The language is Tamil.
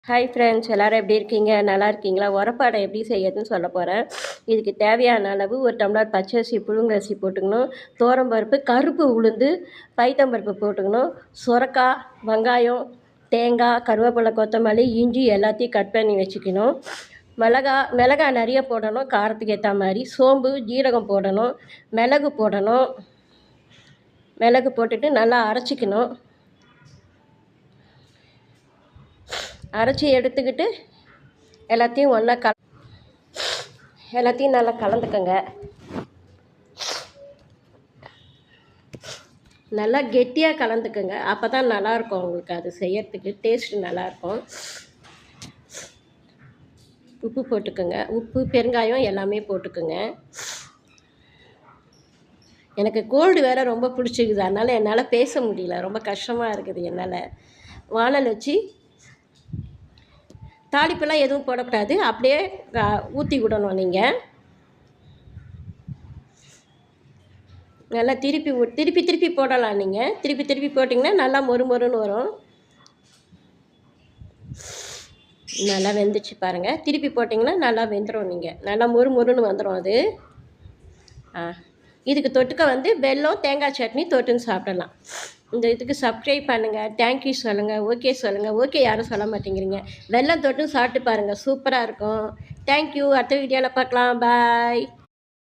ஹாய் ஃப்ரெண்ட்ஸ், எல்லோரும் எப்படி இருக்கீங்க? நல்லா இருக்கீங்களா? உரப்பாடை எப்படி செய்யறதுன்னு சொல்ல போகிறேன். இதுக்கு தேவையான அளவு ஒரு டம்ளர் பச்சரிசி, புழுங்கரிசி போட்டுக்கணும். துவரம்பருப்பு, கருப்பு உளுந்து, பைத்தம்பருப்பு போட்டுக்கணும். சுரக்காய், வெங்காயம், தேங்காய், கருவேப்பிலை, கொத்தமல்லி, இஞ்சி எல்லாத்தையும் கட் பண்ணி வச்சுக்கணும். மிளகாய் நிறைய போடணும், காரத்துக்கு ஏற்ற மாதிரி. சோம்பு, ஜீரகம் போடணும். மிளகு போடணும். மிளகு போட்டுட்டு நல்லா அரைச்சிக்கணும். அரைச்சி எடுத்துக்கிட்டு எல்லாத்தையும் ஒன்றா எல்லாத்தையும் நல்லா கலந்துக்கங்க. நல்லா கெட்டியாக கலந்துக்கங்க. அப்போ தான் நல்லாயிருக்கும் உங்களுக்கு, அது செய்யறதுக்கு டேஸ்ட்டு நல்லாயிருக்கும். உப்பு போட்டுக்கோங்க. உப்பு, பெருங்காயம் எல்லாமே போட்டுக்கோங்க. எனக்கு கோல்டு வேறு ரொம்ப பிடிச்சிக்குது, அதனால் என்னால் பேச முடியல, ரொம்ப கஷ்டமாக இருக்குது என்னால். வானல் வச்சு தாளிப்பெல்லாம் எதுவும் போடக்கூடாது, அப்படியே ஊற்றி விடணும். நீங்கள் நல்லா திருப்பி போடலாம். நீங்கள் திருப்பி போட்டிங்கன்னா நல்லா மொறுன்னு வரும். நல்லா வெந்துச்சு பாருங்கள். திருப்பி போட்டிங்கன்னா நல்லா வெந்துடும். நீங்கள் நல்லா மொறுன்னு வந்துடும் அது. இதுக்கு தொட்டுக்க வெல்லம், தேங்காய் சட்னி தொட்டுன்னு சாப்பிடலாம். இந்த இதுக்கு சப்ஸ்கிரைப் பண்ணுங்கள், தேங்க்யூ சொல்லுங்கள், ஓகே சொல்லுங்கள். ஓகே யாரும் சொல்ல மாட்டேங்கிறீங்க. வெல்லம் தொட்டு சாப்பிட்டு பாருங்கள், சூப்பராக இருக்கும். தேங்க்யூ. அடுத்த வீடியோவில் பார்க்கலாம். பாய்.